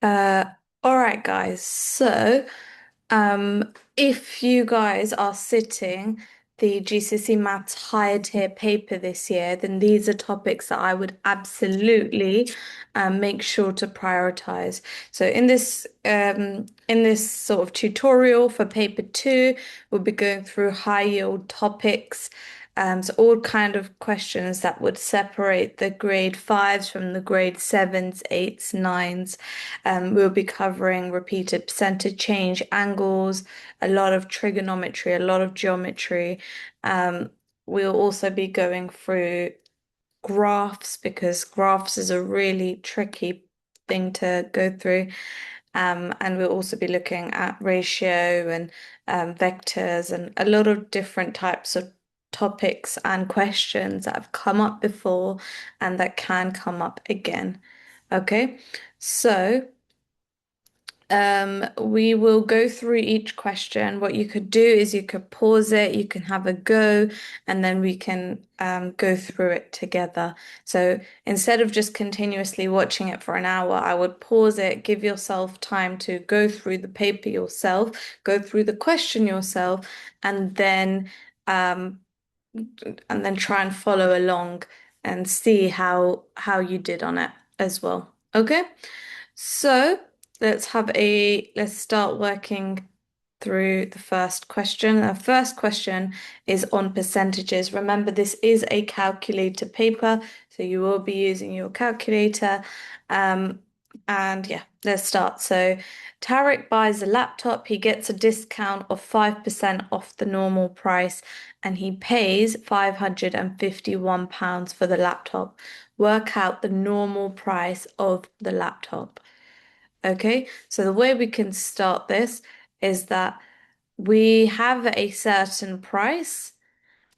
Uh, all right, guys. If you guys are sitting the GCSE Maths higher tier paper this year, then these are topics that I would absolutely make sure to prioritize. So in this sort of tutorial for paper two, we'll be going through high yield topics. So all kind of questions that would separate the grade fives from the grade sevens, eights, nines. We'll be covering repeated percentage change, angles, a lot of trigonometry, a lot of geometry. Um, we'll also be going through graphs because graphs is a really tricky thing to go through. And we'll also be looking at ratio and vectors and a lot of different types of topics and questions that have come up before and that can come up again. Okay, so we will go through each question. What you could do is you could pause it, you can have a go, and then we can go through it together. So instead of just continuously watching it for an hour, I would pause it, give yourself time to go through the paper yourself, go through the question yourself, and then um, try and follow along and see how you did on it as well. Okay? So let's start working through the first question. The first question is on percentages. Remember, this is a calculator paper, so you will be using your calculator. Um, and yeah, let's start. So Tarek buys a laptop. He gets a discount of 5% off the normal price, and he pays £551 for the laptop. Work out the normal price of the laptop. Okay, so the way we can start this is that we have a certain price,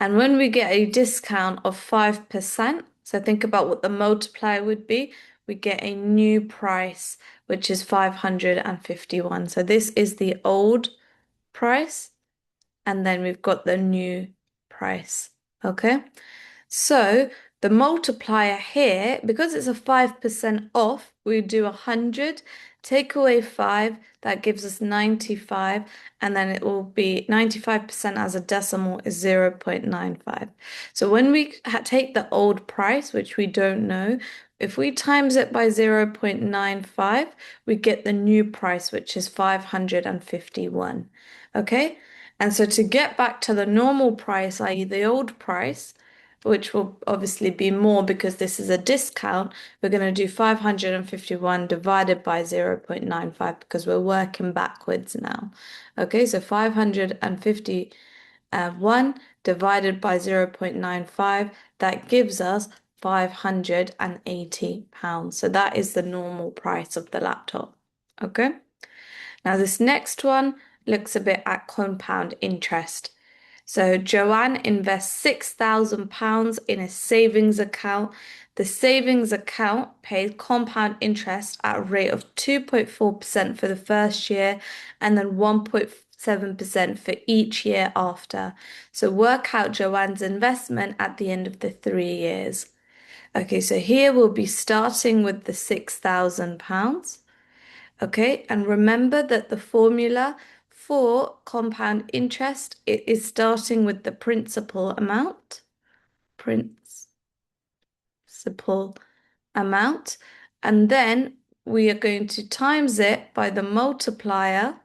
and when we get a discount of 5%, so think about what the multiplier would be, we get a new price, which is 551. So this is the old price, and then we've got the new price. Okay, so the multiplier here, because it's a 5% off, we do 100, take away 5, that gives us 95, and then it will be 95% as a decimal is 0.95. So when we take the old price, which we don't know, if we times it by 0.95, we get the new price, which is 551. Okay? And so to get back to the normal price, i.e. the old price, which will obviously be more because this is a discount, we're going to do 551 divided by 0.95 because we're working backwards now. Okay, so 551 divided by 0.95, that gives us £580. So that is the normal price of the laptop. Okay, now this next one looks a bit at compound interest. So Joanne invests £6,000 in a savings account. The savings account pays compound interest at a rate of 2.4% for the first year and then 1.7% for each year after. So work out Joanne's investment at the end of the 3 years. Okay, so here we'll be starting with the £6,000. Okay, and remember that the formula for compound interest, it is starting with the principal amount, principal amount, and then we are going to times it by the multiplier,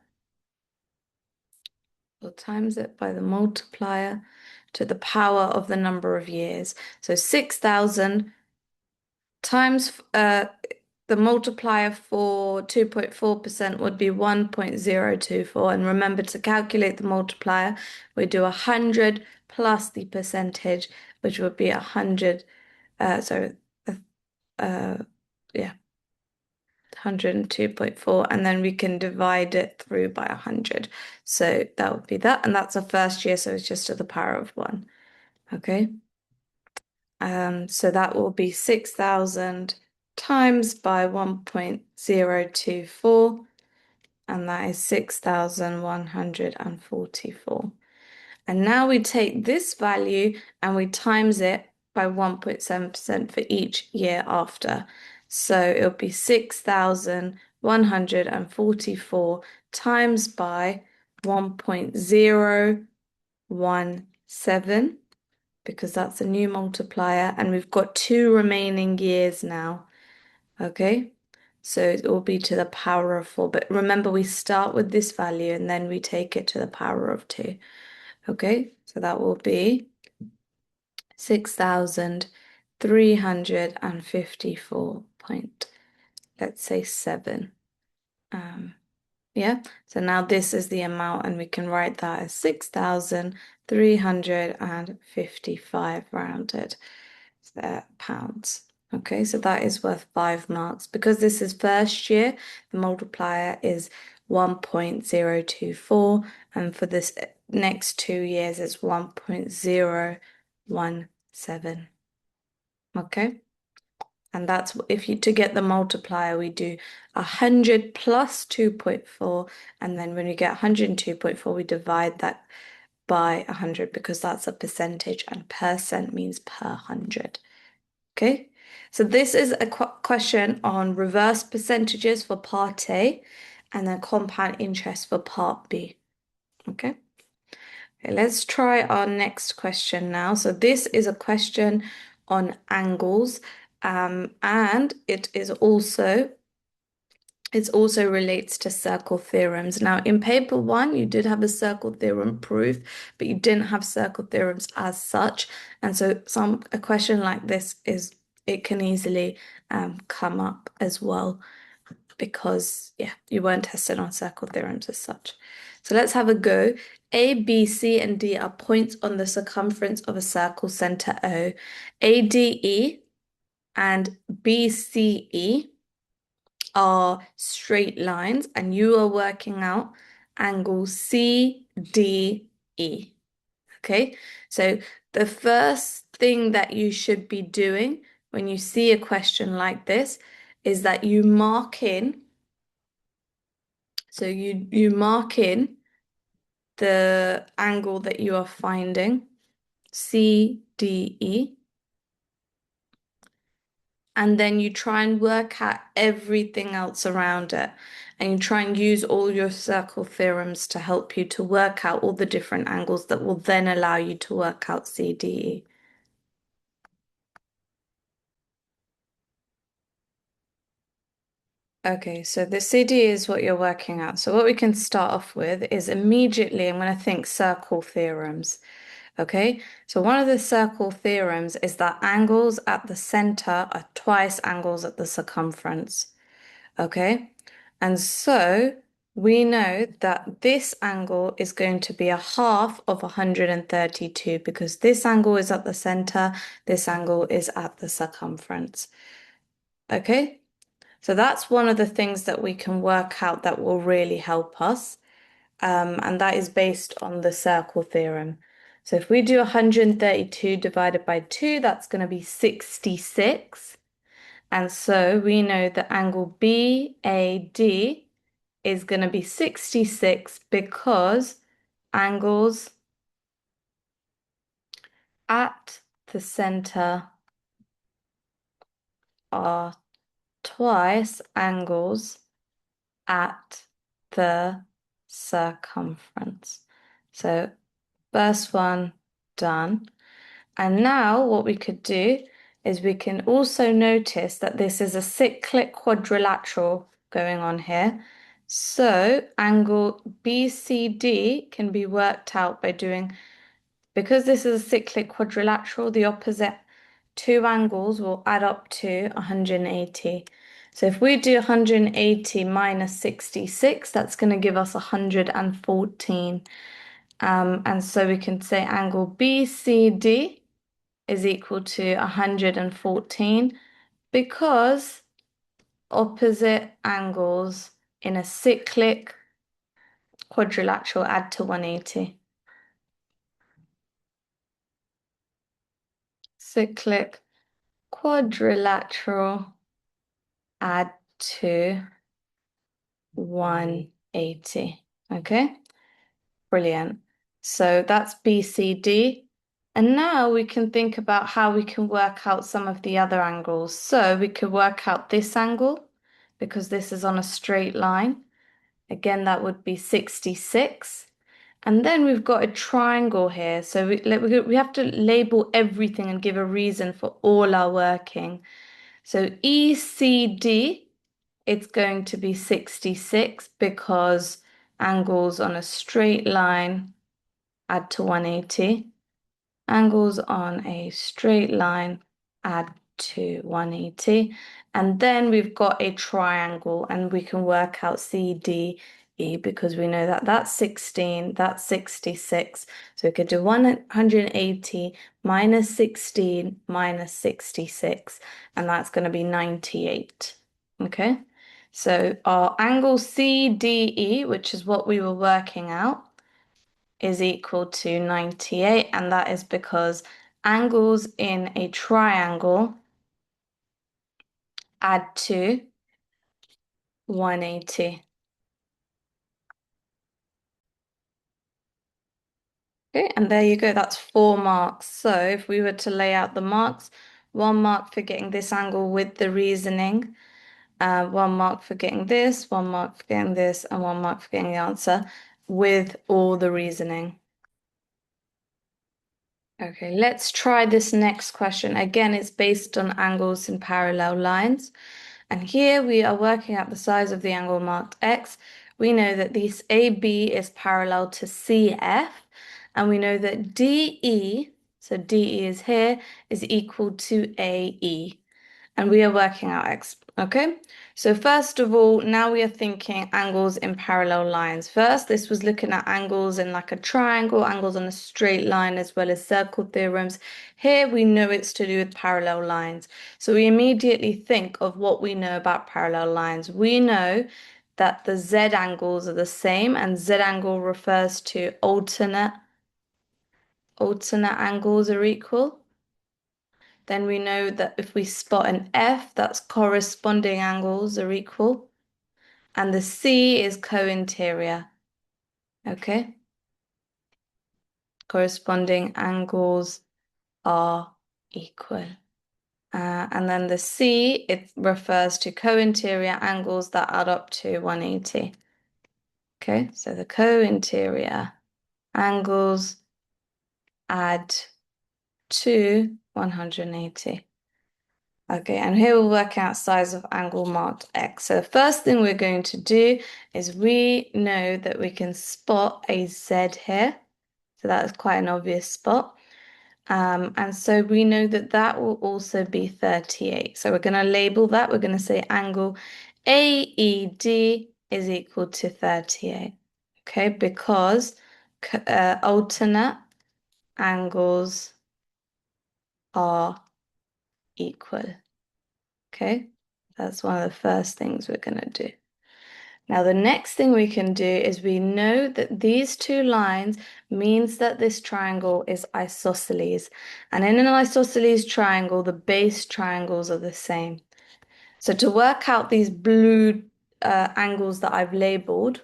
or times it by the multiplier to the power of the number of years. So 6,000 times the multiplier for 2.4% would be 1.024. And remember to calculate the multiplier, we do 100 plus the percentage, which would be 100, sorry, uh, yeah, 102.4. And then we can divide it through by 100. So that would be that. And that's a first year, so it's just to the power of 1. Okay. So that will be 6,000 times by 1.024, and that is 6,144. And now we take this value and we times it by 1.7% for each year after. So it'll be 6,144 144 times by 1.017 because that's a new multiplier and we've got 2 remaining years now. Okay, so it will be to the power of 4. But remember, we start with this value and then we take it to the power of 2. Okay, so that will be 6,354 point, let's say 7. Yeah, so now this is the amount and we can write that as 6,355 rounded pounds. Okay, so that is worth 5 marks. Because this is first year, the multiplier is 1.024, and for this next 2 years, it's 1.017. Okay, and that's if you to get the multiplier, we do 100 plus 2.4, and then when we get 102.4, we divide that by 100 because that's a percentage, and percent means per 100. Okay, so this is a question on reverse percentages for part A and then compound interest for part B. Okay. Okay, let's try our next question now. So this is a question on angles, and it also relates to circle theorems. Now, in paper 1, you did have a circle theorem proof, but you didn't have circle theorems as such. And so a question like this it can easily come up as well because, yeah, you weren't tested on circle theorems as such. So let's have a go. A, B, C, and D are points on the circumference of a circle center O. A, D, E, and B, C, E are straight lines, and you are working out angle CDE. Okay, so the first thing that you should be doing when you see a question like this is that you mark in. So you mark in the angle that you are finding, CDE, and then you try and work out everything else around it. And you try and use all your circle theorems to help you to work out all the different angles that will then allow you to work out CDE. Okay, so the CD is what you're working out. So what we can start off with is immediately I'm going to think circle theorems. Okay, so one of the circle theorems is that angles at the center are twice angles at the circumference. Okay, and so we know that this angle is going to be a half of 132 because this angle is at the center, this angle is at the circumference. Okay, so that's one of the things that we can work out that will really help us. And that is based on the circle theorem. So if we do 132 divided by 2, that's going to be 66. And so we know the angle BAD is going to be 66 because angles at the center are twice angles at the circumference. So first one done. And now what we could do is we can also notice that this is a cyclic quadrilateral going on here. So angle BCD can be worked out by doing, because this is a cyclic quadrilateral, the opposite two angles will add up to 180. So if we do 180 minus 66, that's going to give us 114. And so we can say angle BCD is equal to 114 because opposite angles in a cyclic quadrilateral add to 180. Cyclic quadrilateral add to 180. Okay, brilliant. So that's BCD. And now we can think about how we can work out some of the other angles. So we could work out this angle because this is on a straight line. Again, that would be 66. And then we've got a triangle here. So we have to label everything and give a reason for all our working. So ECD, it's going to be 66 because angles on a straight line add to 180. Angles on a straight line add to 180. And then we've got a triangle and we can work out CDE because we know that that's 16, that's 66. So we could do 180 minus 16 minus 66, and that's going to be 98. Okay, so our angle CDE, which is what we were working out, is equal to 98, and that is because angles in a triangle add to 180. Okay, and there you go, that's 4 marks. So if we were to lay out the marks, 1 mark for getting this angle with the reasoning, 1 mark for getting this, 1 mark for getting this, and 1 mark for getting the answer with all the reasoning. Okay, let's try this next question. Again, it's based on angles in parallel lines. And here we are working out the size of the angle marked X. We know that this AB is parallel to CF. And we know that DE, so DE is here, is equal to AE. And we are working out X, okay? So first of all, now we are thinking angles in parallel lines. First, this was looking at angles in like a triangle, angles on a straight line, as well as circle theorems. Here we know it's to do with parallel lines. So we immediately think of what we know about parallel lines. We know that the Z angles are the same, and Z angle refers to alternate angles are equal. Then we know that if we spot an F, that's corresponding angles are equal. And the C is co-interior. Okay? Corresponding angles are equal. And then the C, it refers to co-interior angles that add up to 180. Okay, so the co-interior angles add to 180. Okay, and here we'll work out size of angle marked X. So the first thing we're going to do is we know that we can spot a Z here. So that is quite an obvious spot. And so we know that that will also be 38. So we're going to label that. We're going to say angle AED is equal to 38. Okay, because alternate angles are equal. Okay, that's one of the first things we're going to do. Now, the next thing we can do is we know that these two lines means that this triangle is isosceles. And in an isosceles triangle, the base triangles are the same. So to work out these blue angles that I've labeled,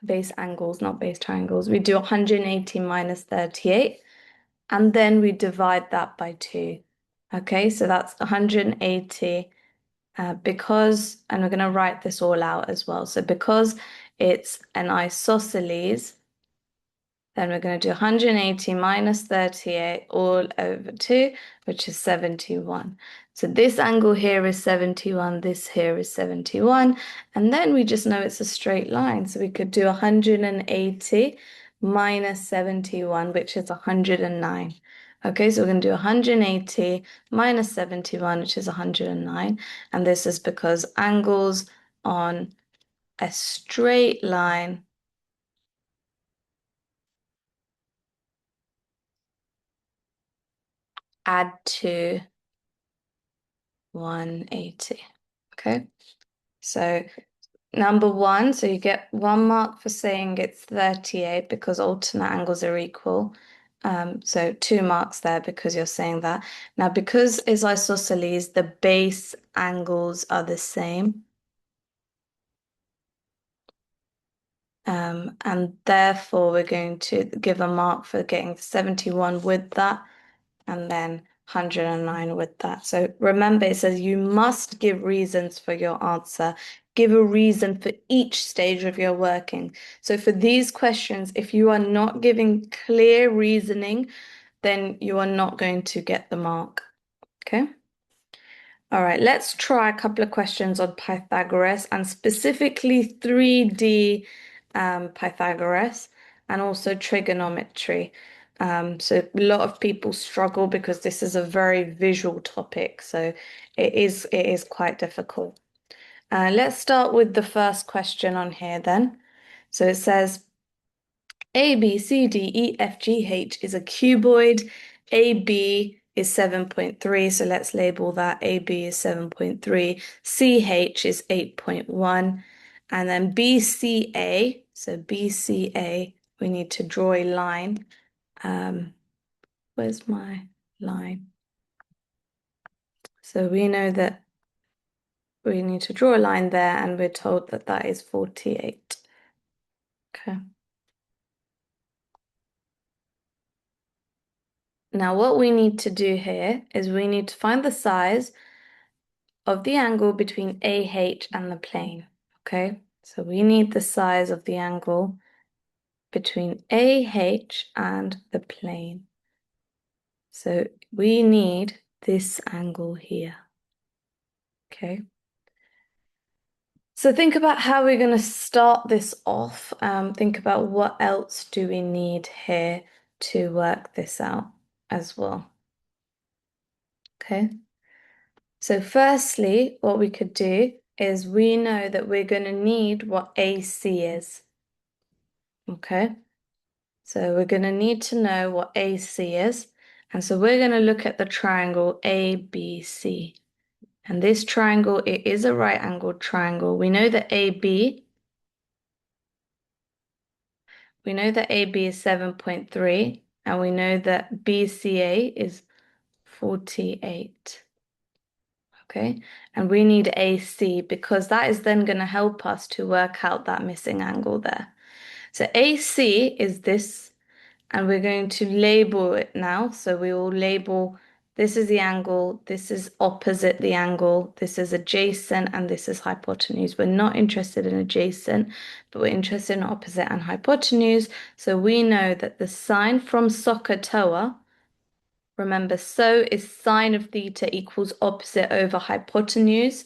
base angles, not base triangles, we do 180 minus 38, and then we divide that by 2. Okay, so that's 180 because, and we're going to write this all out as well. So because it's an isosceles, then we're going to do 180 minus 38 all over 2, which is 71. So this angle here is 71, this here is 71, and then we just know it's a straight line. So we could do 180 minus 71, which is 109. Okay, so we're going to do 180 minus 71, which is 109. And this is because angles on a straight line add to 180. Okay, so number 1, so you get 1 mark for saying it's 38 because alternate angles are equal. So 2 marks there because you're saying that. Now, because it's isosceles, the base angles are the same. And therefore, we're going to give a mark for getting 71 with that, and then 109 with that. So remember, it says you must give reasons for your answer. Give a reason for each stage of your working. So for these questions, if you are not giving clear reasoning, then you are not going to get the mark. Okay? All right, let's try a couple of questions on Pythagoras and specifically 3D Pythagoras and also trigonometry. So a lot of people struggle because this is a very visual topic, so it is quite difficult. Let's start with the first question on here then. So it says A, B, C, D, E, F, G, H is a cuboid. AB is 7.3, so let's label that. AB is 7.3. CH is 8.1. And then BCA, so BCA, we need to draw a line. Where's my line? So we know that we need to draw a line there, and we're told that that is 48. Okay. Now what we need to do here is we need to find the size of the angle between AH and the plane. Okay, so we need the size of the angle between AH and the plane. So we need this angle here. Okay. So think about how we're going to start this off. Think about what else do we need here to work this out as well. Okay. So firstly, what we could do is we know that we're going to need what AC is. Okay. So we're going to need to know what AC is. And so we're going to look at the triangle ABC. And this triangle, it is a right angled triangle. We know that AB is 7.3, and we know that BCA is 48. Okay, and we need AC because that is then going to help us to work out that missing angle there. So AC is this, and we're going to label it now. So we will label, this is the angle, this is opposite the angle, this is adjacent, and this is hypotenuse. We're not interested in adjacent, but we're interested in opposite and hypotenuse. So we know that the sine from SOHCAHTOA, remember, so is sine of theta equals opposite over hypotenuse.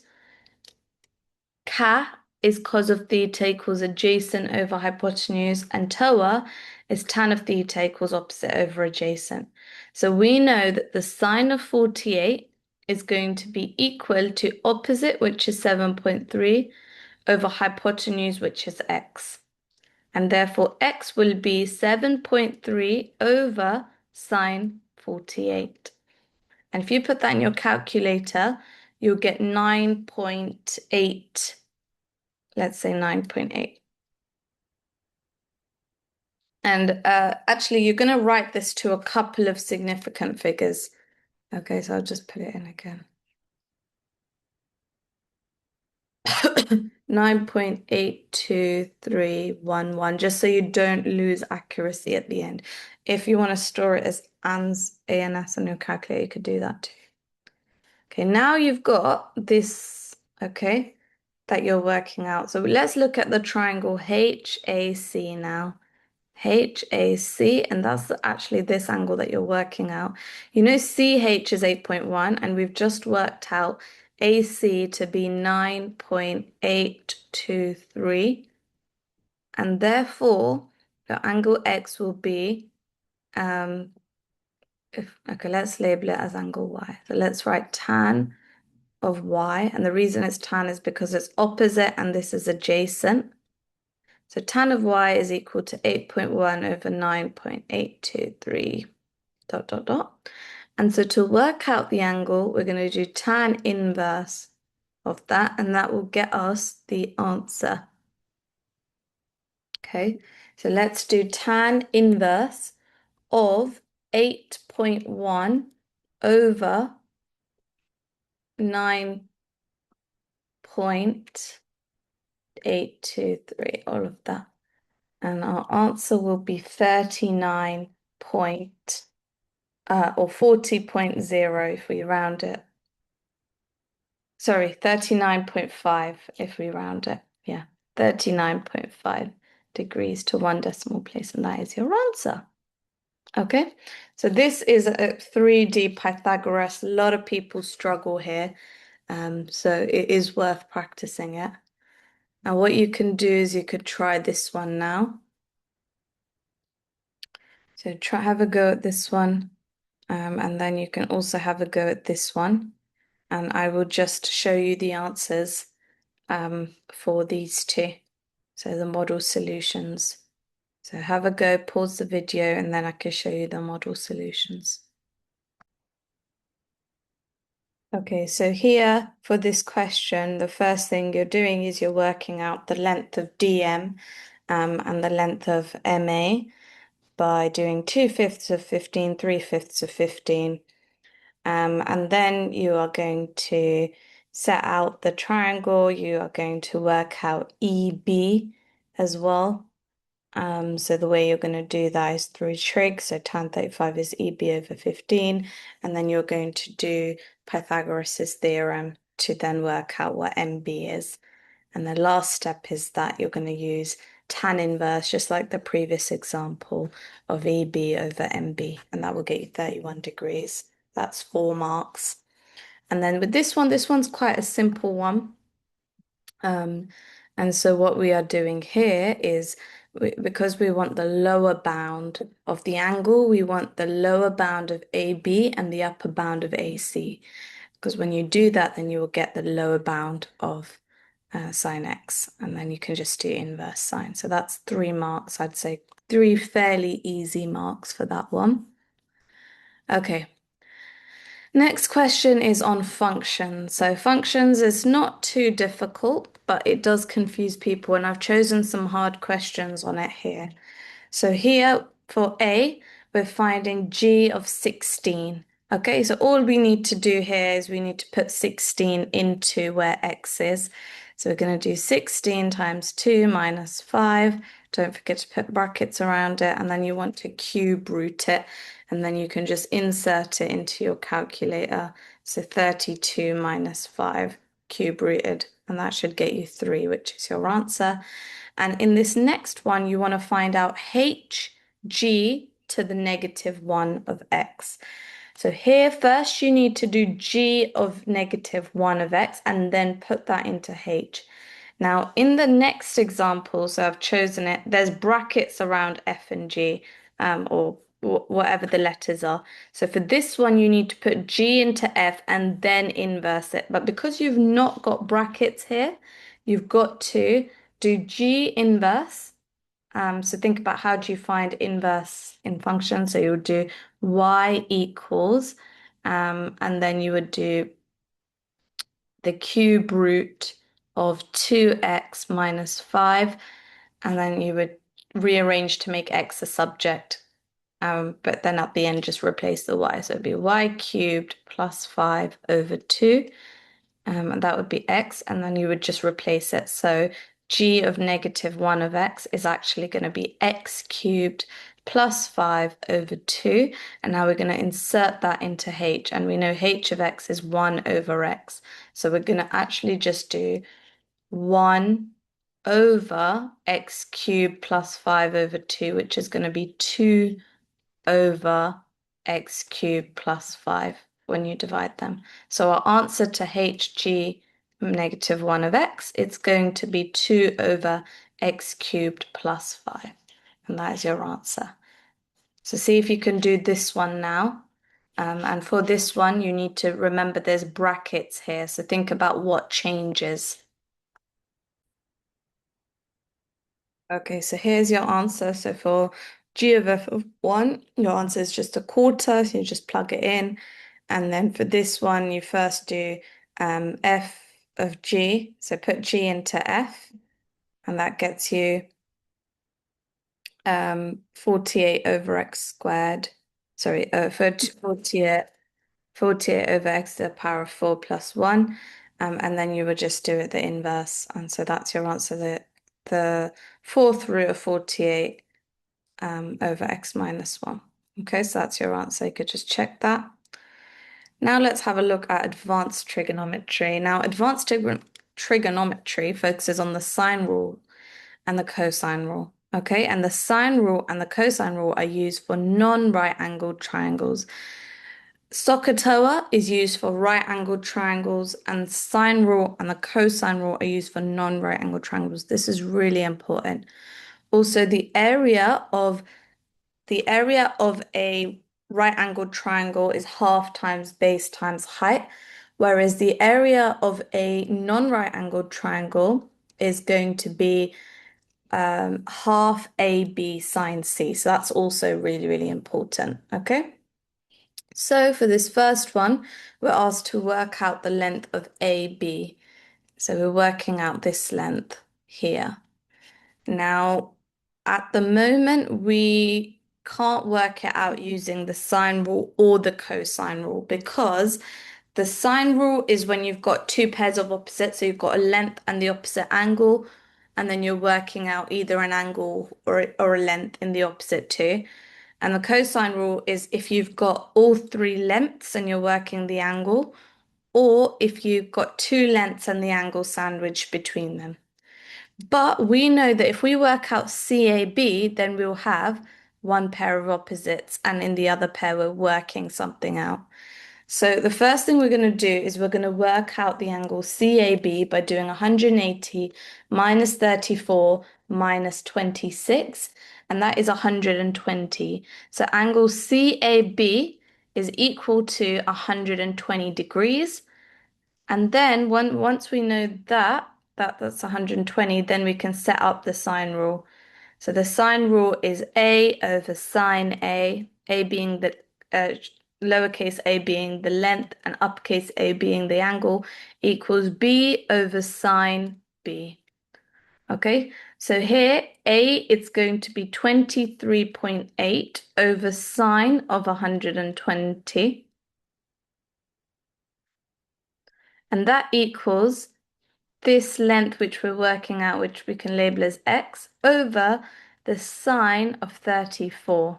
Ka is cos of theta equals adjacent over hypotenuse, and TOA is tan of theta equals opposite over adjacent. So we know that the sine of 48 is going to be equal to opposite, which is 7.3, over hypotenuse, which is x. And therefore x will be 7.3 over sine 48. And if you put that in your calculator, you'll get 9.8. Let's say 9.8. And actually, you're going to write this to a couple of significant figures. Okay, so I'll just put it in again. 9.82311, just so you don't lose accuracy at the end. If you want to store it as ANS on your calculator, you could do that too. Okay, now you've got this, okay, that you're working out. So let's look at the triangle HAC now. HAC, and that's actually this angle that you're working out. You know CH is 8.1, and we've just worked out AC to be 9.823, and therefore your angle X will be, okay, let's label it as angle Y. So let's write tan of Y, and the reason it's tan is because it's opposite and this is adjacent. So tan of y is equal to 8.1 over 9.823 ... And so to work out the angle, we're going to do tan inverse of that, and that will get us the answer. Okay, so let's do tan inverse of 8.1 over 9.823, all of that. And our answer will be 39.0. or 40.0 if we round it. Sorry, 39.5 if we round it. Yeah, 39.5 degrees to one decimal place, and that is your answer. Okay, so this is a 3D Pythagoras. A lot of people struggle here, so it is worth practicing it. Now, what you can do is you could try this one now. So have a go at this one, and then you can also have a go at this one. And I will just show you the answers for these two. So the model solutions. So have a go, pause the video, and then I can show you the model solutions. Okay, so here for this question, the first thing you're doing is you're working out the length of DM and the length of MA by doing 2/5 of 15, 3/5 of 15. And then you are going to set out the triangle. You are going to work out EB as well. So the way you're going to do that is through trig. So tan 35 is EB over 15. And then you're going to do Pythagoras's theorem to then work out what MB is. And the last step is that you're going to use tan inverse, just like the previous example of EB over MB. And that will get you 31 degrees. That's 4 marks. And then with this one's quite a simple one. And so what we are doing here is because we want the lower bound of the angle, we want the lower bound of AB and the upper bound of AC. Because when you do that, then you will get the lower bound of sine x, and then you can just do inverse sine. So that's 3 marks. I'd say 3 fairly easy marks for that one. Okay. Next question is on functions. So functions is not too difficult, but it does confuse people, and I've chosen some hard questions on it here. So here for A, we're finding g of 16. Okay, so all we need to do here is we need to put 16 into where x is. So we're going to do 16 times 2 minus 5. Don't forget to put brackets around it, and then you want to cube root it, and then you can just insert it into your calculator. So 32 minus 5 cube rooted, and that should get you 3, which is your answer. And in this next one, you want to find out hg to the negative 1 of x. So here first you need to do g of negative 1 of x and then put that into h. Now in the next example, so I've chosen it, there's brackets around f and g, or whatever the letters are. So for this one, you need to put g into f and then inverse it. But because you've not got brackets here, you've got to do g inverse. So think about how do you find inverse in functions. So you would do y equals, and then you would do the cube root of 2x minus 5, and then you would rearrange to make x a subject. But then at the end, just replace the y. So it'd be y cubed plus 5 over 2. And that would be x, and then you would just replace it. So g of negative 1 of x is actually going to be x cubed plus 5 over 2. And now we're going to insert that into h, and we know h of x is 1 over x. So we're going to actually just do 1 over x cubed plus 5 over 2, which is going to be 2 over x cubed plus 5 when you divide them. So our answer to hg negative 1 of x, it's going to be 2 over x cubed plus 5. And that is your answer. So see if you can do this one now. And for this one, you need to remember there's brackets here. So think about what changes. Okay, so here's your answer. So for g of f of 1, your answer is just a quarter, so you just plug it in. And then for this one, you first do f of g, so put g into f, and that gets you 48 over x squared. Sorry, for 48 over x to the power of 4 plus 1. And then you would just do it the inverse. And so that's your answer, the fourth root of 48 over x minus 1. Okay, so that's your answer. You could just check that. Now let's have a look at advanced trigonometry. Now, trigonometry focuses on the sine rule and the cosine rule. Okay, and the sine rule and the cosine rule are used for non-right angled triangles. SOHCAHTOA is used for right angled triangles, and sine rule and the cosine rule are used for non-right angled triangles. This is really important. Also, the area of a right angled triangle is half times base times height, whereas the area of a non-right angled triangle is going to be half AB sine C. So that's also really, really important. Okay. So for this first one, we're asked to work out the length of AB. So we're working out this length here. Now, at the moment, we can't work it out using the sine rule or the cosine rule, because the sine rule is when you've got two pairs of opposites, so you've got a length and the opposite angle, and then you're working out either an angle or a length in the opposite too. And the cosine rule is if you've got all three lengths and you're working the angle, or if you've got two lengths and the angle sandwiched between them. But we know that if we work out CAB, then we'll have one pair of opposites, and in the other pair, we're working something out. So the first thing we're going to do is we're going to work out the angle CAB by doing 180 minus 34 minus 26, and that is 120. So angle CAB is equal to 120 degrees. And then once we know that's 120, then we can set up the sine rule. So the sine rule is A over sine A being the lowercase a being the length and uppercase A being the angle, equals B over sine B. Okay, so here A, it's going to be 23.8 over sine of 120. And that equals this length which we're working out, which we can label as x, over the sine of 34.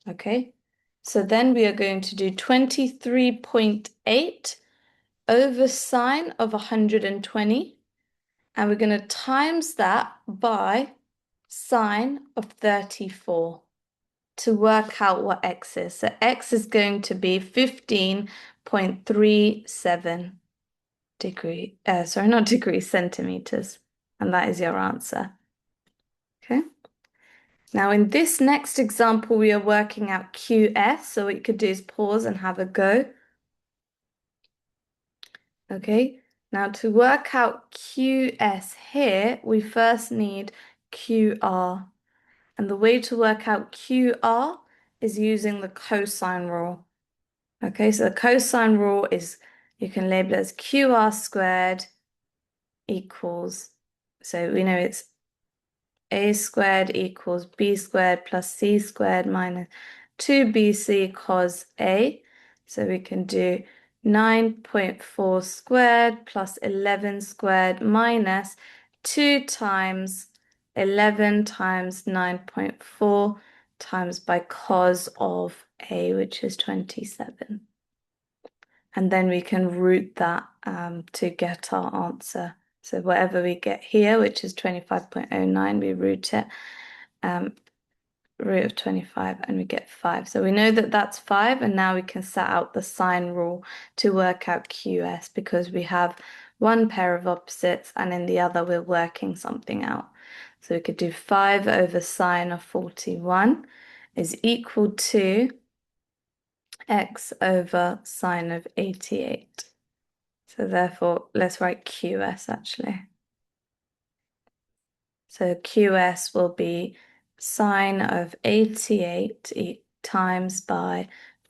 Okay, so then we are going to do 23.8 over sine of 120, and we're going to times that by sine of 34 to work out what x is. So x is going to be 15.37 centimeters. And that is your answer. Okay. Now in this next example, we are working out QS. So what you could do is pause and have a go. Okay. Now to work out QS here, we first need QR. And the way to work out QR is using the cosine rule. Okay, so the cosine rule is, you can label it as QR squared equals, so we know it's A squared equals B squared plus C squared minus 2BC cos A. So we can do 9.4 squared plus 11 squared minus 2 times 11 times 9.4 times by cos of A, which is 27. And then we can root that to get our answer. So whatever we get here, which is 25.09, we root it, root of 25, and we get 5. So we know that that's 5, and now we can set out the sine rule to work out QS, because we have one pair of opposites, and in the other we're working something out. So we could do 5 over sine of 41 is equal to x over sine of 88. So therefore, let's write QS actually. So QS will be sine of 88 times by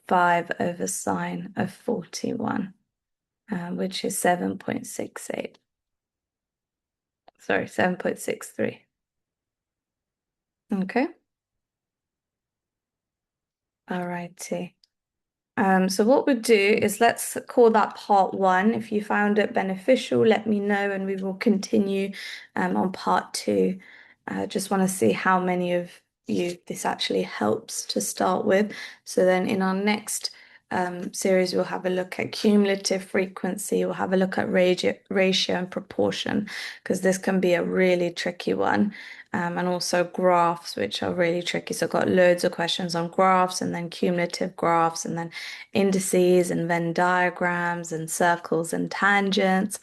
5 over sine of 41, which is 7.68. Sorry, 7.63. Okay. All righty. So what we'll do is let's call that part 1. If you found it beneficial, let me know and we will continue on part 2. Just want to see how many of you this actually helps to start with. So then in our next series, we'll have a look at cumulative frequency, we'll have a look at ratio and proportion, because this can be a really tricky one. And also graphs, which are really tricky. So I've got loads of questions on graphs and then cumulative graphs and then indices and Venn diagrams and circles and tangents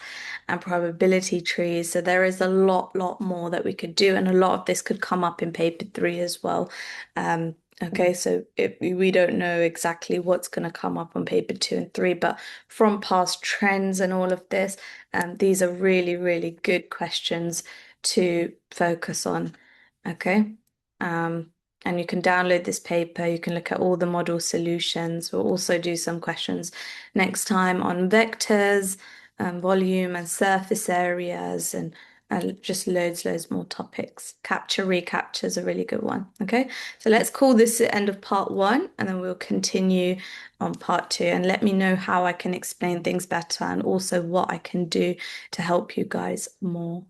and probability trees. So there is a lot more that we could do, and a lot of this could come up in paper 3 as well. Okay, so we don't know exactly what's going to come up on paper 2 and 3, but from past trends and all of this, these are really good questions to focus on. Okay. And you can download this paper, you can look at all the model solutions. We'll also do some questions next time on vectors, volume and surface areas, and just loads more topics. Capture, recapture is a really good one. Okay, so let's call this the end of part 1, and then we'll continue on part 2. And let me know how I can explain things better and also what I can do to help you guys more.